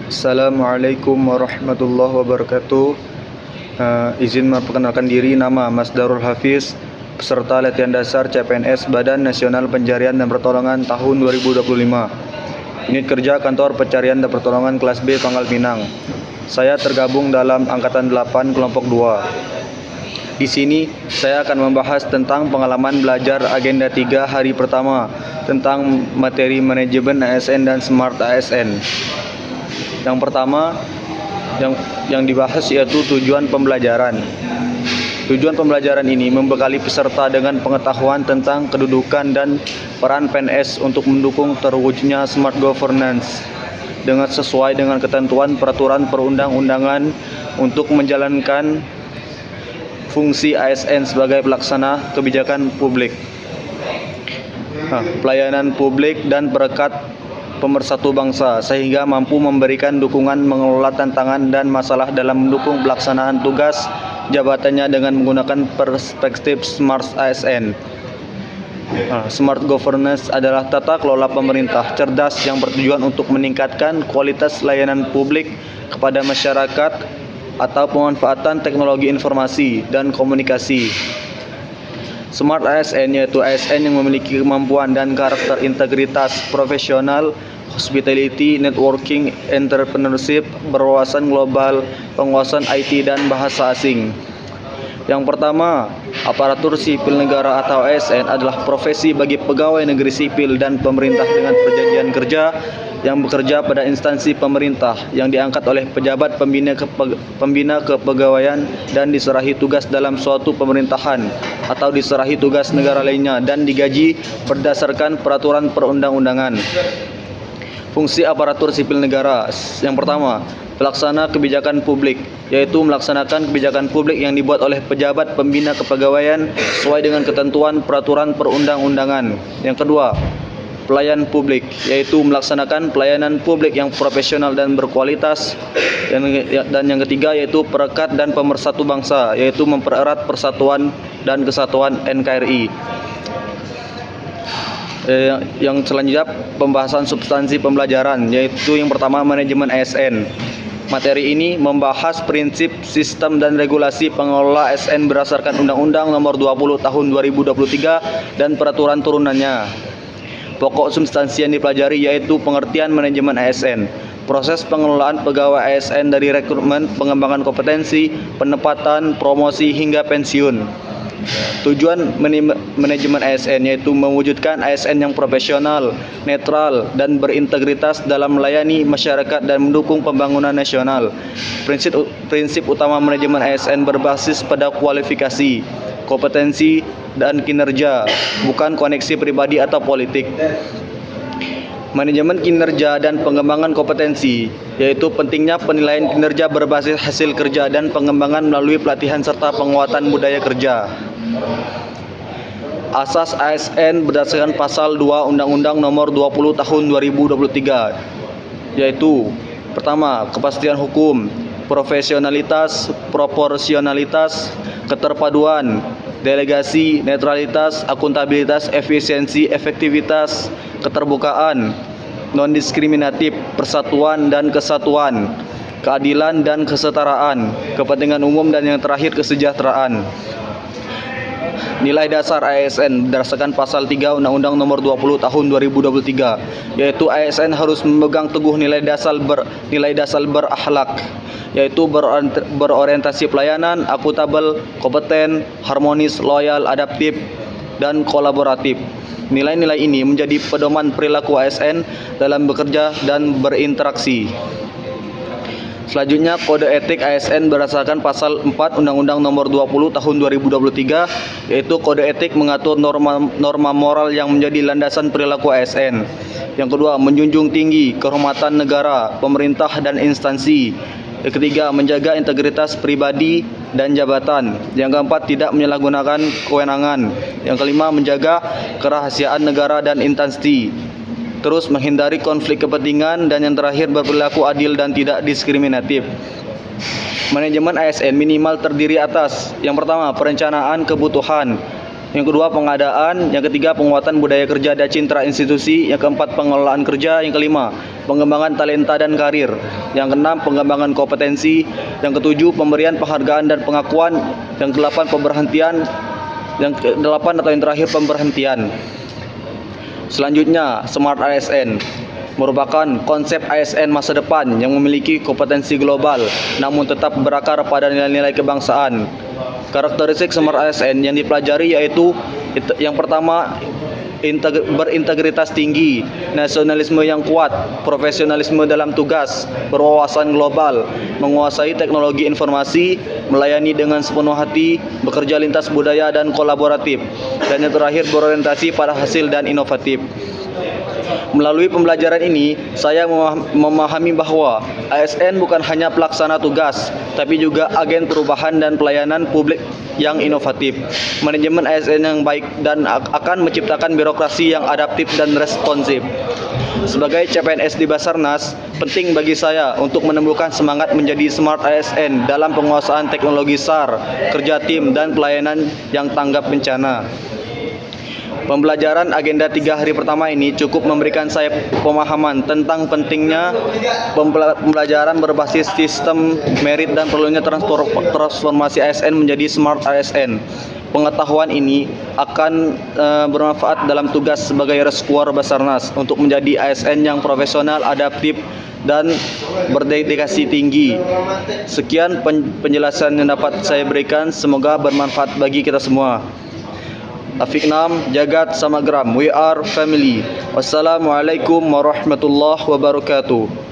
Assalamualaikum warahmatullahi wabarakatuh. Izin memperkenalkan diri, nama Mas Darul Hafiz, peserta latihan dasar CPNS Badan Nasional Pencarian dan Pertolongan tahun 2025. Unit kerja Kantor Pencarian dan Pertolongan kelas B Pangkal Pinang. Saya tergabung dalam angkatan 8 kelompok 2. Di sini saya akan membahas tentang pengalaman belajar agenda 3 hari pertama tentang materi manajemen ASN dan Smart ASN. Yang pertama yang dibahas yaitu tujuan pembelajaran. Tujuan pembelajaran ini membekali peserta dengan pengetahuan tentang kedudukan dan peran PNS untuk mendukung terwujudnya smart governance dengan sesuai dengan ketentuan peraturan perundang-undangan untuk menjalankan fungsi ASN sebagai pelaksana kebijakan publik, pelayanan publik dan perekat pemersatu bangsa, sehingga mampu memberikan dukungan mengelola tantangan dan masalah dalam mendukung pelaksanaan tugas jabatannya dengan menggunakan perspektif Smart ASN. Smart governance adalah tata kelola pemerintah cerdas yang bertujuan untuk meningkatkan kualitas layanan publik kepada masyarakat atau pemanfaatan teknologi informasi dan komunikasi. Smart ASN yaitu ASN yang memiliki kemampuan dan karakter integritas profesional, hospitality, networking, entrepreneurship, berwawasan global, penguasaan IT dan bahasa asing. Yang pertama, aparatur sipil negara atau ASN adalah profesi bagi pegawai negeri sipil dan pemerintah dengan perjanjian kerja yang bekerja pada instansi pemerintah yang diangkat oleh pejabat pembina kepegawaian dan diserahi tugas dalam suatu pemerintahan atau diserahi tugas negara lainnya dan digaji berdasarkan peraturan perundang-undangan. Fungsi aparatur sipil negara. Yang pertama, pelaksana kebijakan publik, yaitu melaksanakan kebijakan publik yang dibuat oleh pejabat pembina kepegawaian sesuai dengan ketentuan peraturan perundang-undangan. Yang kedua, pelayan publik, yaitu melaksanakan pelayanan publik yang profesional dan berkualitas. Dan yang ketiga yaitu perekat dan pemersatu bangsa, yaitu mempererat persatuan dan kesatuan NKRI. Yang selanjutnya pembahasan substansi pembelajaran, yaitu yang pertama manajemen ASN. Materi ini membahas prinsip, sistem, dan regulasi pengelola ASN berdasarkan Undang-Undang Nomor 20 Tahun 2023 dan peraturan turunannya. Pokok substansi yang dipelajari yaitu pengertian manajemen ASN, proses pengelolaan pegawai ASN dari rekrutmen, pengembangan kompetensi, penempatan, promosi, hingga pensiun. Tujuan manajemen ASN yaitu mewujudkan ASN yang profesional, netral, dan berintegritas dalam melayani masyarakat dan mendukung pembangunan nasional. Prinsip utama manajemen ASN berbasis pada kualifikasi, kompetensi, dan kinerja, bukan koneksi pribadi atau politik. Manajemen kinerja dan pengembangan kompetensi, yaitu pentingnya penilaian kinerja berbasis hasil kerja dan pengembangan melalui pelatihan serta penguatan budaya kerja. Asas ASN berdasarkan pasal 2 Undang-Undang Nomor 20 Tahun 2023, yaitu pertama, kepastian hukum, profesionalitas, proporsionalitas, keterpaduan, delegasi, netralitas, akuntabilitas, efisiensi, efektivitas, keterbukaan, non-diskriminatif, persatuan dan kesatuan, keadilan dan kesetaraan, kepentingan umum, dan yang terakhir kesejahteraan. Nilai dasar ASN berdasarkan pasal 3 Undang-Undang Nomor 20 Tahun 2023, yaitu ASN harus memegang teguh nilai dasar berakhlak, yaitu berorientasi pelayanan, akuntabel, kompeten, harmonis, loyal, adaptif, dan kolaboratif. Nilai-nilai ini menjadi pedoman perilaku ASN dalam bekerja dan berinteraksi. Selanjutnya, kode etik ASN berdasarkan pasal 4 Undang-Undang Nomor 20 Tahun 2023, yaitu kode etik mengatur norma moral yang menjadi landasan perilaku ASN. Yang kedua, menjunjung tinggi kehormatan negara, pemerintah, dan instansi. Yang ketiga, menjaga integritas pribadi dan jabatan. Yang keempat, tidak menyalahgunakan kewenangan. Yang kelima, menjaga kerahasiaan negara dan instansi. Terus menghindari konflik kepentingan, dan yang terakhir berperilaku adil dan tidak diskriminatif. Manajemen ASN minimal terdiri atas: yang pertama, perencanaan kebutuhan, yang kedua pengadaan, yang ketiga penguatan budaya kerja dan citra institusi, yang keempat pengelolaan kerja, yang kelima pengembangan talenta dan karir. Yang keenam, pengembangan kompetensi. Yang ketujuh, pemberian penghargaan dan pengakuan. Yang kedelapan, pemberhentian. Yang kedelapan atau yang terakhir, pemberhentian. Selanjutnya, Smart ASN merupakan konsep ASN masa depan yang memiliki kompetensi global namun tetap berakar pada nilai-nilai kebangsaan. Karakteristik Smart ASN yang dipelajari yaitu yang pertama, berintegritas tinggi, nasionalisme yang kuat, profesionalisme dalam tugas, berwawasan global, menguasai teknologi informasi, melayani dengan sepenuh hati, bekerja lintas budaya dan kolaboratif, dan yang terakhir berorientasi pada hasil dan inovatif. Melalui pembelajaran ini, saya memahami bahwa ASN bukan hanya pelaksana tugas, tapi juga agen perubahan dan pelayanan publik yang inovatif. Manajemen ASN yang baik dan akan menciptakan birokrasi yang adaptif dan responsif. Sebagai CPNS di Basarnas, penting bagi saya untuk menumbuhkan semangat menjadi Smart ASN dalam penguasaan teknologi SAR, kerja tim, dan pelayanan yang tanggap bencana. Pembelajaran agenda 3 hari pertama ini cukup memberikan saya pemahaman tentang pentingnya pembelajaran berbasis sistem merit dan perlunya transformasi ASN menjadi Smart ASN. Pengetahuan ini akan bermanfaat dalam tugas sebagai reskuer Basarnas untuk menjadi ASN yang profesional, adaptif, dan berdedikasi tinggi. Sekian penjelasan yang dapat saya berikan, semoga bermanfaat bagi kita semua. Afiknam Jagat Samagram, we are family. Wassalamualaikum warahmatullahi wabarakatuh.